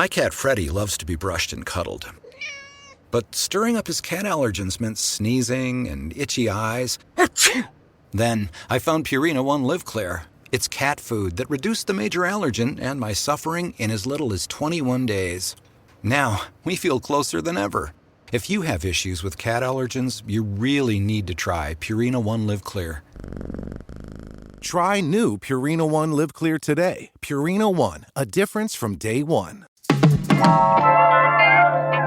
My cat Freddie loves to be brushed and cuddled. But stirring up his cat allergens meant sneezing and itchy eyes. Then I found Purina One Live Clear. It's cat food that reduced the major allergen and my suffering in as little as 21 days. Now, we feel closer than ever. If you have issues with cat allergens, you really need to try Purina One Live Clear. Try new Purina One Live Clear today. Purina One, a difference from day one.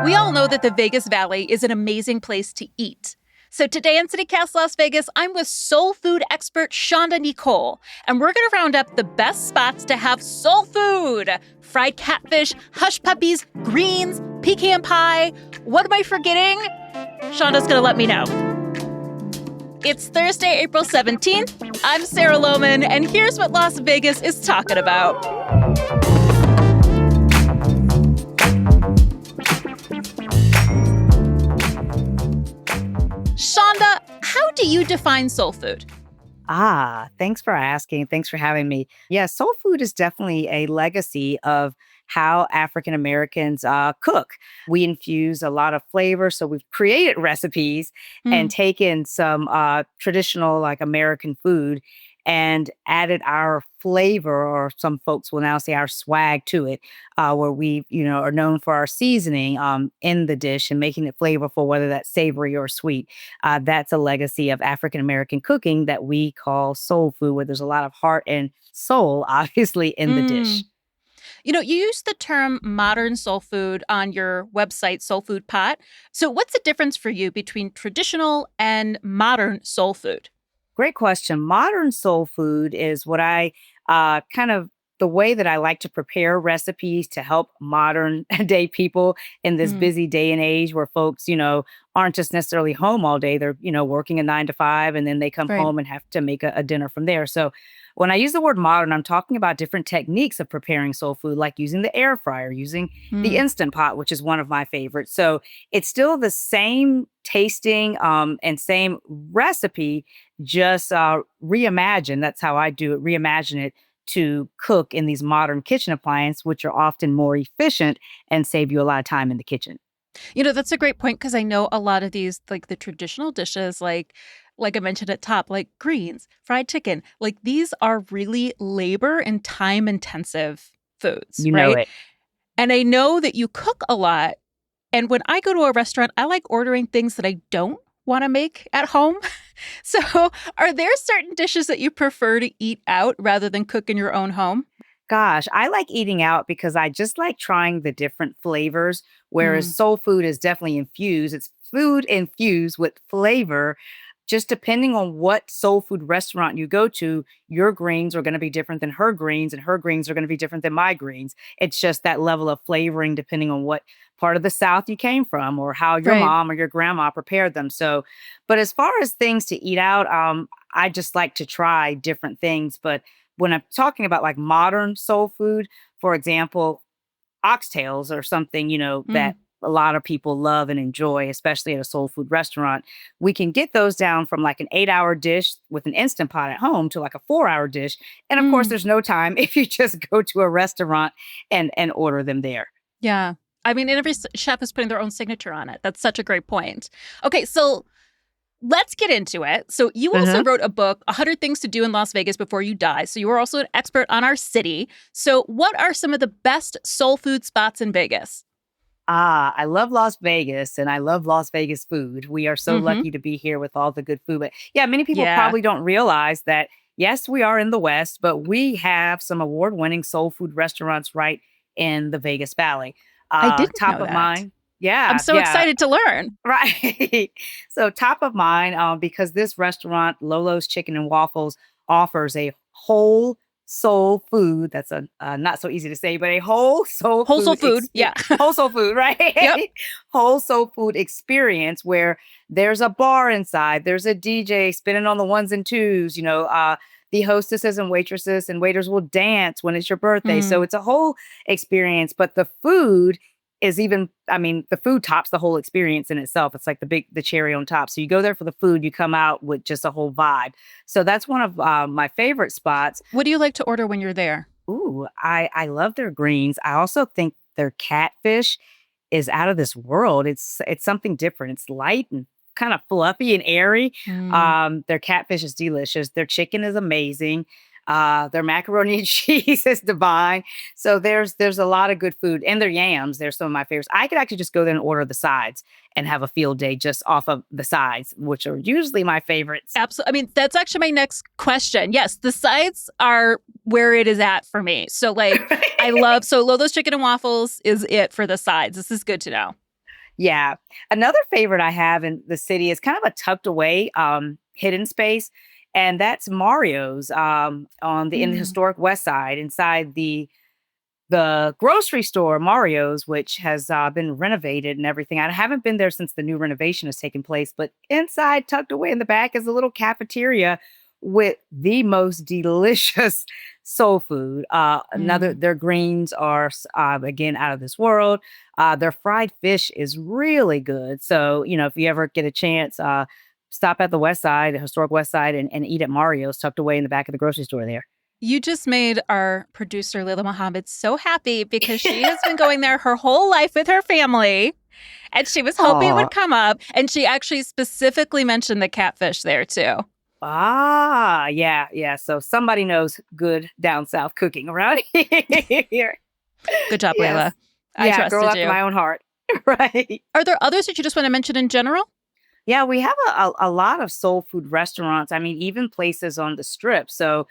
We all know that the Vegas Valley is an amazing place to eat. So today on CityCast Las Vegas, I'm with soul food expert Shaunda Necole, and we're going to round up the best spots to have soul food. Fried catfish, hush puppies, greens, pecan pie. What am I forgetting? Shaunda's going to let me know. It's Thursday, April 17th. I'm Sarah Lohman, and here's what Las Vegas is talking about. Shaunda, how do you define soul food? Thanks for asking. Thanks for having me. Yeah, soul food is definitely a legacy of how African Americans cook. We infuse a lot of flavor. So we've created recipes and taken some traditional like American food and added our flavor, or some folks will now say our swag to it, where we, are known for our seasoning in the dish and making it flavorful, whether that's savory or sweet. That's a legacy of African American cooking that we call soul food, where there's a lot of heart and soul, obviously, in the dish. You use the term modern soul food on your website, Soul Food Pot. So what's the difference for you between traditional and modern soul food? Great question. Modern soul food is what I the way that I like to prepare recipes to help modern day people in this busy day and age where folks, aren't just necessarily home all day. They're, working a 9 to 5, and then they come home and have to make a dinner from there. So when I use the word modern, I'm talking about different techniques of preparing soul food, like using the air fryer, using the Instant Pot, which is one of my favorites. So it's still the same tasting and same recipe, just reimagine. That's how I do it. Reimagine it to cook in these modern kitchen appliances, which are often more efficient and save you a lot of time in the kitchen. That's a great point, because I know a lot of these, like the traditional dishes, like I mentioned at top, like greens, fried chicken, like these are really labor and time intensive foods, You know right? it. And I know that you cook a lot. And when I go to a restaurant, I like ordering things that I don't want to make at home. So are there certain dishes that you prefer to eat out rather than cook in your own home? Gosh, I like eating out because I just like trying the different flavors, whereas soul food is definitely infused. It's food infused with flavor. Just depending on what soul food restaurant you go to, your greens are going to be different than her greens, and her greens are going to be different than my greens. It's just that level of flavoring depending on what part of the South you came from or how your Right. mom or your grandma prepared them. So, but as far as things to eat out, I just like to try different things. But when I'm talking about like modern soul food, for example, oxtails or something, that a lot of people love and enjoy, especially at a soul food restaurant. We can get those down from like an 8-hour dish with an Instant Pot at home to like a 4-hour dish. And of course, there's no time if you just go to a restaurant and order them there. Yeah. I mean, and every chef is putting their own signature on it. That's such a great point. Okay, so let's get into it. So you also wrote a book, 100 Things to Do in Las Vegas Before You Die. So you are also an expert on our city. So what are some of the best soul food spots in Vegas? I love Las Vegas and I love Las Vegas food. We are so lucky to be here with all the good food. But yeah, many people probably don't realize that, yes, we are in the West, but we have some award-winning soul food restaurants right in the Vegas Valley. I didn't Top know of that. mind. Yeah. I'm so excited to learn. Right. So top of mind, because this restaurant, Lolo's Chicken and Waffles, offers a whole soul food. That's a not so easy to say, but a whole soul Whole soul food. Yeah. whole soul food, right? Yep. Whole soul food experience where there's a bar inside, there's a DJ spinning on the ones and twos, the hostesses and waitresses and waiters will dance when it's your birthday. So it's a whole experience, but the food is the food tops the whole experience in itself. It's like the cherry on top. So you go there for the food, you come out with just a whole vibe. So that's one of my favorite spots. What do you like to order when you're there? Ooh, I love their greens. I also think Their catfish is out of this world. It's something different. It's light and kind of fluffy and airy. Mm. Their catfish is delicious. Their chicken is amazing. Their macaroni and cheese is divine. So there's a lot of good food. And their yams, they're some of my favorites. I could actually just go there and order the sides and have a field day just off of the sides, which are usually my favorites. Absolutely. I mean, that's actually my next question. Yes, the sides are where it is at for me. So like I love Lolo's chicken and waffles is it for the sides. This is good to know. Yeah. Another favorite I have in the city is kind of a tucked away hidden space. And that's Mario's in the historic West Side inside the grocery store, Mario's, which has been renovated and everything. I haven't been there since the new renovation has taken place, but inside, tucked away in the back, is a little cafeteria with the most delicious soul food. Their greens are, again, out of this world. Their fried fish is really good. So, if you ever get a chance, stop at the West Side, the historic West Side, and eat at Mario's tucked away in the back of the grocery store there. You just made our producer, Layla Mohammed, so happy because she has been going there her whole life with her family. And she was hoping it would come up. And she actually specifically mentioned the catfish there, too. Yeah. So somebody knows good down south cooking around here. Good job, Layla. I trusted girl after you. my own heart. Right. Are there others that you just want to mention in general? Yeah, we have a lot of soul food restaurants. I mean, even places on the strip. So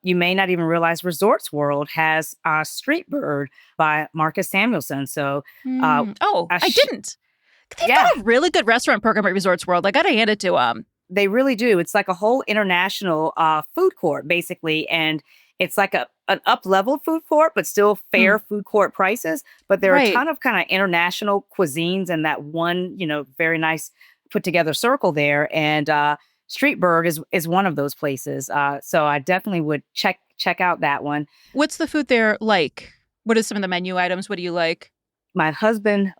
you may not even realize Resorts World has Street Bird by Marcus Samuelson. So, I didn't. They've got a really good restaurant program at Resorts World. I got to hand it to them. They really do. It's like a whole international food court, basically. And it's like an up-level food court, but still fair food court prices. But there are a ton of kind of international cuisines and that one, very nice put together circle there. And Street Bird is one of those places. So I definitely would check out that one. What's the food there like? What are some of the menu items? What do you like? My husband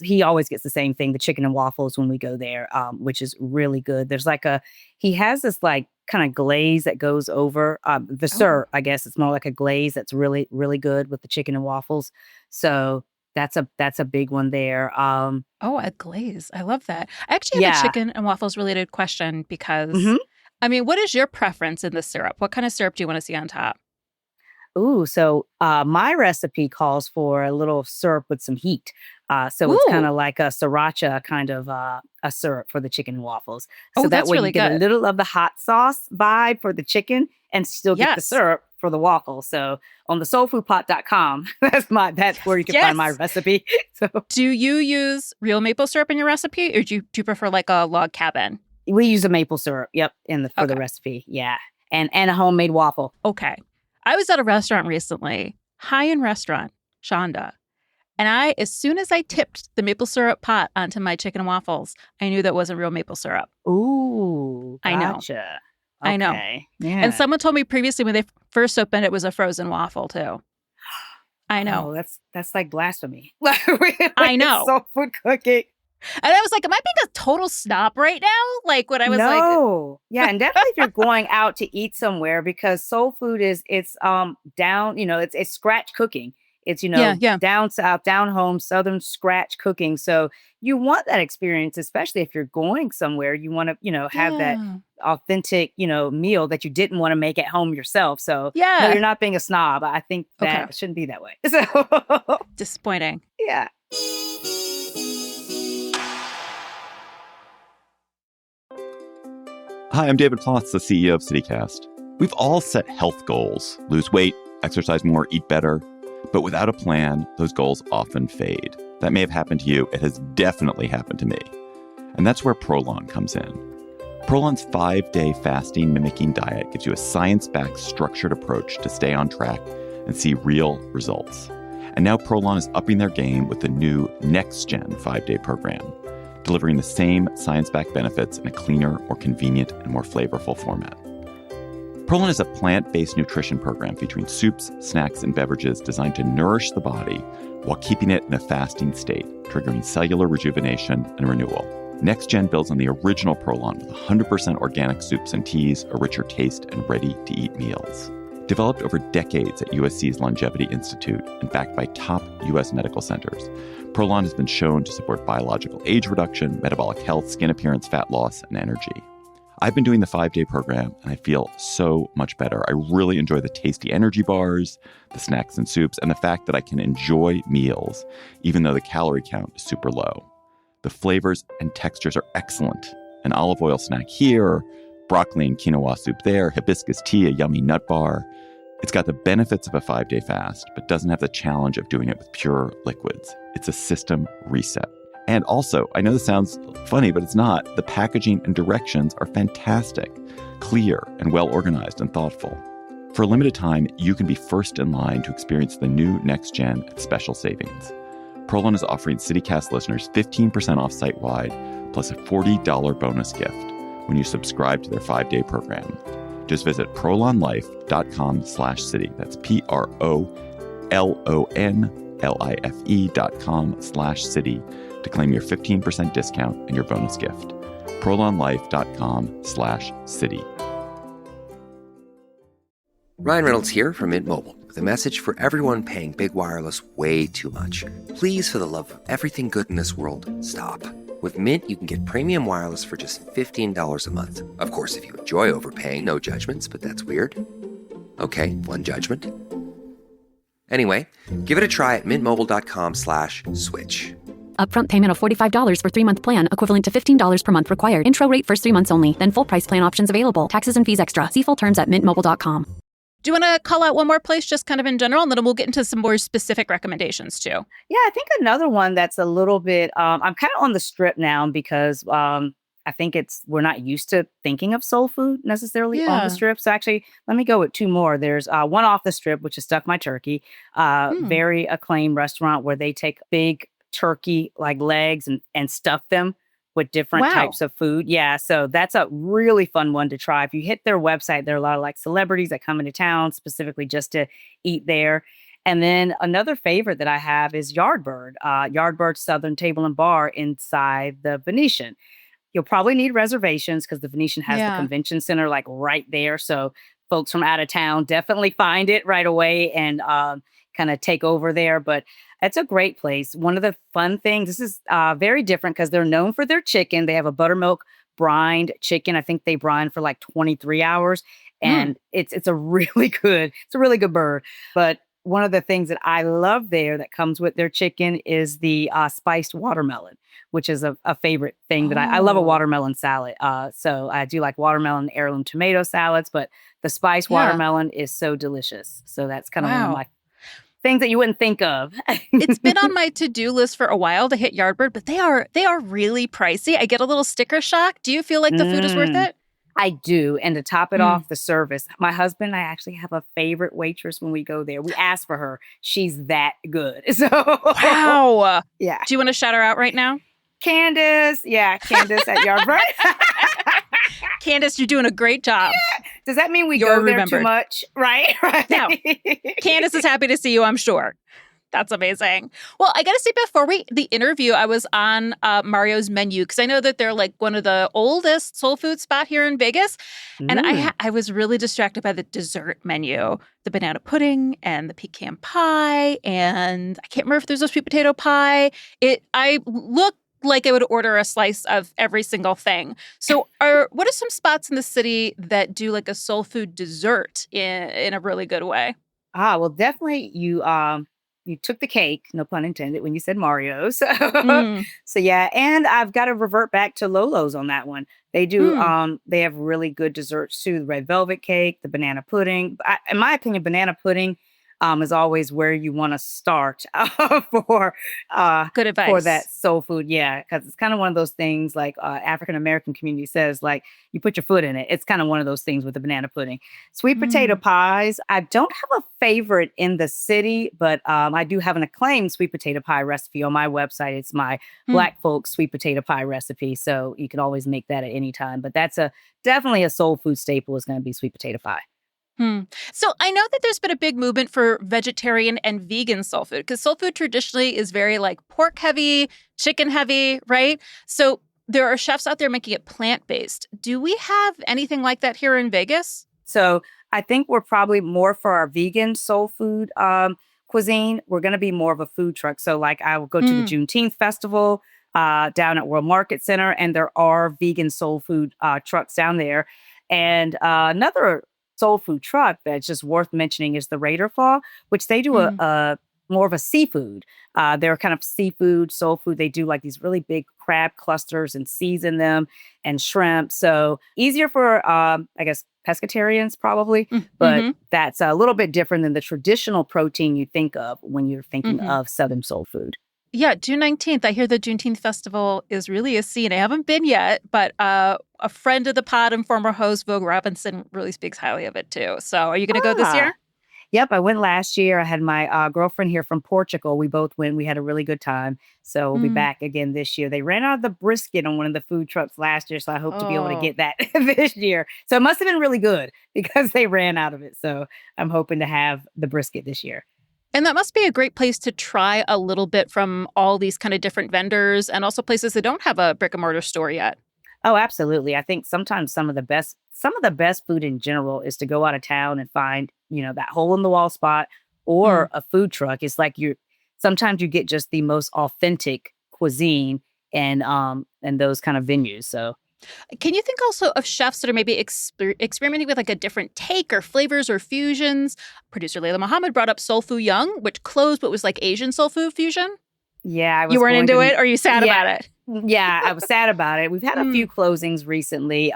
he always gets the same thing, the chicken and waffles when we go there, which is really good. There's he has this like kind of glaze that goes over the syrup. I guess it's more like a glaze that's really, really good with the chicken and waffles. So that's a big one there. A glaze. I love that. I actually have a chicken and waffles related question because, what is your preference in the syrup? What kind of syrup do you want to see on top? Ooh, so my recipe calls for a little syrup with some heat. So it's kind of like a sriracha kind of a syrup for the chicken and waffles. So that way you get a little of the hot sauce vibe for the chicken and still get the syrup for the waffle. So on the soulfoodpot.com, that's where you can find my recipe. So do you use real maple syrup in your recipe, or do you prefer like a log cabin? We use a maple syrup, for the recipe. Yeah. And a homemade waffle. Okay. I was at a restaurant recently, high-end restaurant, Shaunda. And as soon as I tipped the maple syrup pot onto my chicken and waffles, I knew that wasn't real maple syrup. Ooh, gotcha. I know. Okay. I know. Yeah. And someone told me previously when they first opened it was a frozen waffle too. I know. Oh, that's like blasphemy. I know. Soul food cooking. And I was like, am I being a total snob right now? Like when I was No. Yeah, and definitely if you're going out to eat somewhere, because soul food it's down, it's scratch cooking. It's, down south, down home, southern scratch cooking. So you want that experience, especially if you're going somewhere. You want to, have that authentic, meal that you didn't want to make at home yourself. So no, you're not being a snob. I think that shouldn't be that way. So disappointing. Yeah. Hi, I'm David Plotz, the CEO of CityCast. We've all set health goals: lose weight, exercise more, eat better. But without a plan, those goals often fade. That may have happened to you. It has definitely happened to me. And that's where Prolon comes in. Prolon's 5-day fasting mimicking diet gives you a science-backed, structured approach to stay on track and see real results. And now Prolon is upping their game with the new Next-Gen 5-day program, delivering the same science-backed benefits in a cleaner, more convenient, and more flavorful format. Prolon is a plant-based nutrition program featuring soups, snacks, and beverages designed to nourish the body while keeping it in a fasting state, triggering cellular rejuvenation and renewal. Next-Gen builds on the original Prolon with 100% organic soups and teas, a richer taste, and ready-to-eat meals. Developed over decades at USC's Longevity Institute and backed by top U.S. medical centers, Prolon has been shown to support biological age reduction, metabolic health, skin appearance, fat loss, and energy. I've been doing the 5-day program, and I feel so much better. I really enjoy the tasty energy bars, the snacks and soups, and the fact that I can enjoy meals, even though the calorie count is super low. The flavors and textures are excellent. An olive oil snack here, broccoli and quinoa soup there, hibiscus tea, a yummy nut bar. It's got the benefits of a 5-day fast, but doesn't have the challenge of doing it with pure liquids. It's a system reset. And also, I know this sounds funny, but it's not. The packaging and directions are fantastic, clear, and well-organized and thoughtful. For a limited time, you can be first in line to experience the new Next Gen at special savings. Prolon is offering CityCast listeners 15% off site-wide, plus a $40 bonus gift when you subscribe to their 5-day program. Just visit prolonlife.com/city. That's PROLONLIFE.com/city to claim your 15% discount and your bonus gift. prolonlife.com/city. Ryan Reynolds here from Mint Mobile with a message for everyone paying big wireless way too much. Please, for the love of everything good in this world, stop. With Mint, you can get premium wireless for just $15 a month. Of course, if you enjoy overpaying, no judgments, but that's weird. Okay, one judgment. Anyway, give it a try at mintmobile.com/switch. Upfront payment of $45 for 3-month plan, equivalent to $15 per month required. Intro rate first 3 months only. Then full price plan options available. Taxes and fees extra. See full terms at mintmobile.com. Do you want to call out one more place just kind of in general, and then we'll get into some more specific recommendations too? Yeah, I think another one that's a little bit, I'm kind of on the Strip now because I think we're not used to thinking of soul food necessarily on the Strip. So actually, let me go with 2 more. There's one off the Strip, which is Stuck My Turkey, very acclaimed restaurant where they take big turkey like legs and stuff them with different types of food. Yeah, so that's a really fun one to try. If you hit their website, there are a lot of like celebrities that come into town specifically just to eat there. And then another favorite that I have is Yardbird, Yardbird Southern Table and Bar inside the Venetian. You'll probably need reservations because the Venetian has the convention center like right there. So folks from out of town definitely find it right away and kind of take over there. But it's a great place. One of the fun things, this is very different because they're known for their chicken. They have a buttermilk brined chicken. I think they brine for like 23 hours. And it's a really good bird. But one of the things that I love there that comes with their chicken is the spiced watermelon, which is a favorite thing that I love a watermelon salad. So I do like watermelon heirloom tomato salads, but the spiced watermelon is so delicious. So that's kind of one of my things that you wouldn't think of. It's been on my to-do list for a while to hit Yardbird, but they are really pricey. I get a little sticker shock. Do you feel like the food is worth it? I do. And to top it off, the service. My husband and I actually have a favorite waitress when we go there. We ask for her. She's that good. So wow. Yeah. Do you want to shout her out right now? Candace. Yeah, Candace at Yardbird. Candace, you're doing a great job. Yeah. Does that mean we go there too much? Right? No. Candace is happy to see you, I'm sure. That's amazing. Well, I got to say, before the interview, I was on Mario's menu because I know that they're like one of the oldest soul food spot here in Vegas. And I was really distracted by the dessert menu, the banana pudding and the pecan pie. And I can't remember if there's a sweet potato pie. I looked like I would order a slice of every single thing. So what are some spots in the city that do like a soul food dessert in a really good way? Well, definitely you took the cake, no pun intended, when you said Mario's. So yeah, and I've got to revert back to Lolo's on that one. They do, they have really good desserts too. The red velvet cake, the banana pudding. In my opinion, banana pudding is always where you want to start for good advice for that soul food. Yeah, because it's kind of one of those things like African American community says, like you put your foot in it. It's kind of one of those things with the banana pudding. Sweet potato pies. I don't have a favorite in the city, but I do have an acclaimed sweet potato pie recipe on my website. It's my Black folks sweet potato pie recipe, so you can always make that at any time. But that's definitely a soul food staple is going to be sweet potato pie. So I know that there's been a big movement for vegetarian and vegan soul food because soul food traditionally is very like pork heavy, chicken heavy, right? So there are chefs out there making it plant-based. Do we have anything like that here in Vegas? So I think we're probably more for our vegan soul food cuisine. We're going to be more of a food truck. So like I will go to the Mm, Juneteenth festival down at World Market Center, and there are vegan soul food trucks down there. And another soul food truck that's just worth mentioning is the Raider Fall, which they do mm. a more of a seafood. They're kind of seafood, soul food. They do like these really big crab clusters and season them and shrimp. So easier for, I guess, pescatarians probably, but Mhm, that's a little bit different than the traditional protein you think of when you're thinking mhm. of Southern soul food. Yeah, June 19th. I hear the Juneteenth festival is really a scene. I haven't been yet, but a friend of the pod and former host, Vogue Robinson, really speaks highly of it too. So are you going to go this Ah, year? yep. I went last year. I had my girlfriend here from Portugal. We both went. We had a really good time. So we'll be Mm. back again this year. They ran out of the brisket on one of the food trucks last year. So I hope to be able to Oh. get that this year. So it must have been really good because they ran out of it. So I'm hoping to have the brisket this year. And that must be a great place to try a little bit from all these kind of different vendors and also places that don't have a brick and mortar store yet. Oh, absolutely. I think sometimes some of the best food in general is to go out of town and find, that hole in the wall spot Mm. or a food truck. It's like sometimes you get just the most authentic cuisine and those kind of venues. So Can you think also of chefs that are maybe experimenting with like a different take or flavors or fusions? Producer Layla Muhammad brought up Soul Food Young, which closed but was like Asian soul food fusion. yeah, I You was weren't going into to it or are you sad yeah, about it? yeah, I was sad about it. We've had a few Mm. closings recently.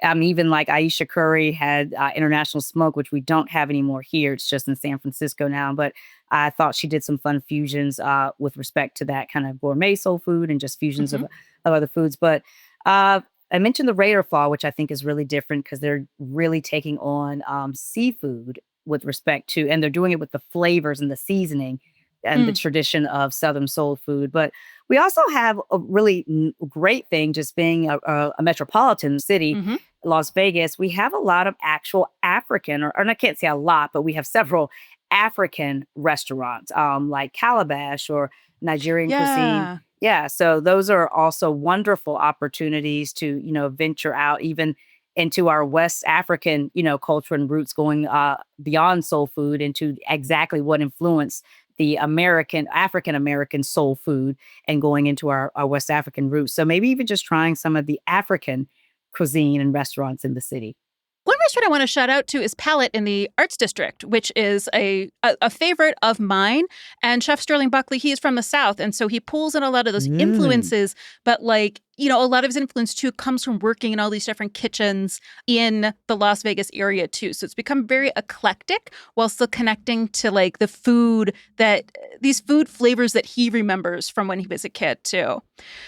Even like Aisha Curry had International Smoke, which we don't have anymore here. It's just in San Francisco now. But I thought she did some fun fusions with respect to that kind of gourmet soul food and just fusions Hmm. of other foods. But I mentioned the Raider Fall, which I think is really different because they're really taking on seafood with respect to, and they're doing it with the flavors and the seasoning and the Mm. tradition of Southern soul food. But we also have a really great thing just being a metropolitan city, Hmm. Las Vegas. We have a lot of actual African, or I can't say a lot, but we have several African restaurants like Calabash or Nigerian cuisine. Yeah. Yeah, so those are also wonderful opportunities to, venture out even into our West African, culture and roots, going beyond soul food into exactly what influenced the African American soul food and going into our West African roots. So maybe even just trying some of the African cuisine and restaurants in the city. One restaurant I want to shout out to is Palette in the Arts District, which is a favorite of mine. And Chef Sterling Buckley, he is from the South. And so he pulls in a lot of those Mm, influences. But a lot of his influence too comes from working in all these different kitchens in the Las Vegas area too. So it's become very eclectic while still connecting to like the food these food flavors that he remembers from when he was a kid too.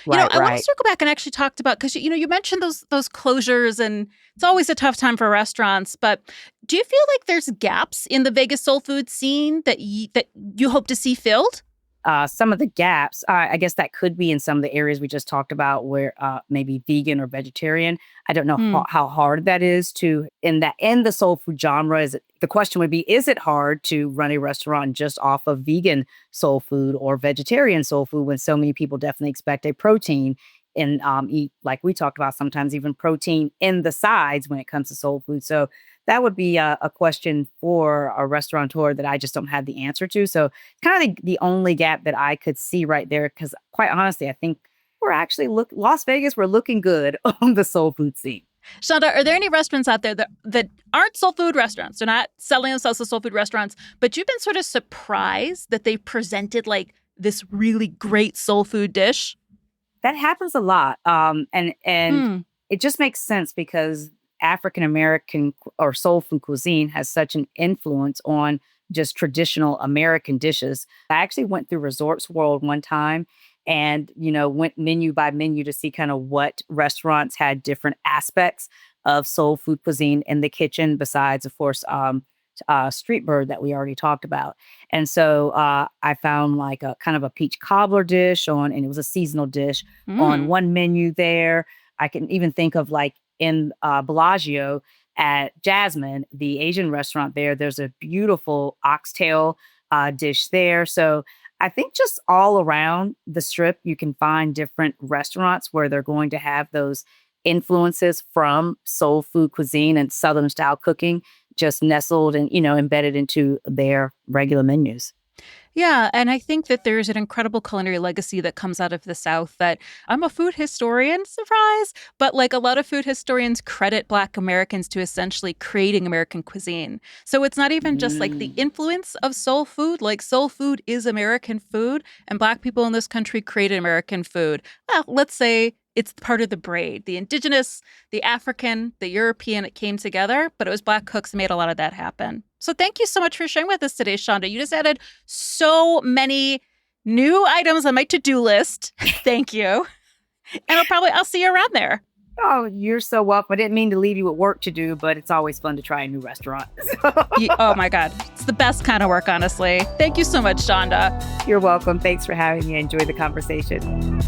right, I want to right. circle back and actually talked about because you mentioned those closures and it's always a tough time for restaurants, but do you feel like there's gaps in the Vegas soul food scene that you hope to see filled? Some of the gaps, I guess that could be in some of the areas we just talked about where maybe vegan or vegetarian. I don't know Hmm. how hard that is to in the soul food genre. The question would be, is it hard to run a restaurant just off of vegan soul food or vegetarian soul food when so many people definitely expect a protein and eat, like we talked about, sometimes even protein in the sides when it comes to soul food. So that would be a question for a restaurateur that I just don't have the answer to. So kind of the only gap that I could see right there, because quite honestly, I think we're actually Las Vegas, we're looking good on the soul food scene. Shaunda, are there any restaurants out there that aren't soul food restaurants? They're not selling themselves as soul food restaurants, but you've been sort of surprised that they presented like this really great soul food dish? That happens a lot. And Hmm. it just makes sense because African American or soul food cuisine has such an influence on just traditional American dishes. I actually went through Resorts World one time and, went menu by menu to see kind of what restaurants had different aspects of soul food cuisine in the kitchen, besides, of course, Street Bird that we already talked about. And so I found like a kind of a peach cobbler dish and it was a seasonal dish on Hmm. one menu there. I can even think of like in Bellagio at Jasmine, the Asian restaurant there, there's a beautiful oxtail dish there. So I think just all around the strip, you can find different restaurants where they're going to have those influences from soul food cuisine and Southern style cooking just nestled and, embedded into their regular menus. Yeah, and I think that there's an incredible culinary legacy that comes out of the South that I'm a food historian, surprise, but like a lot of food historians credit Black Americans to essentially creating American cuisine. So it's not even just like the influence of soul food, like soul food is American food, and Black people in this country created American food. Well, let's say it's part of the braid. The indigenous, the African, the European, it came together, but it was Black cooks who made a lot of that happen. So thank you so much for sharing with us today, Shaunda. You just added so many new items on my to-do list. Thank you. And I'll see you around there. Oh, you're so welcome. I didn't mean to leave you with work to do, but it's always fun to try a new restaurant. Oh my God. It's the best kind of work, honestly. Thank you so much, Shaunda. You're welcome. Thanks for having me. I enjoyed the conversation.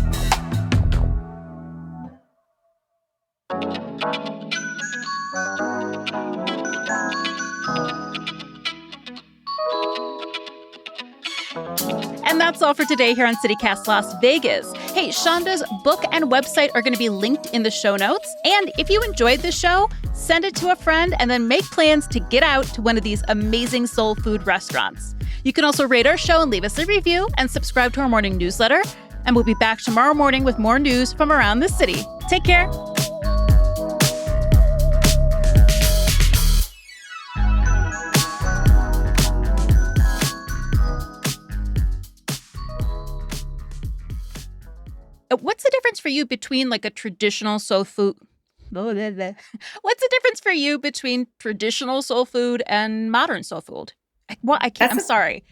And that's all for today here on CityCast Las Vegas. Hey, Shaunda's book and website are going to be linked in the show notes. And if you enjoyed the show, send it to a friend and then make plans to get out to one of these amazing soul food restaurants. You can also rate our show and leave us a review and subscribe to our morning newsletter. And we'll be back tomorrow morning with more news from around the city. Take care. What's the difference for you between like a traditional soul food? What's the difference for you between traditional soul food and modern soul food? I'm sorry.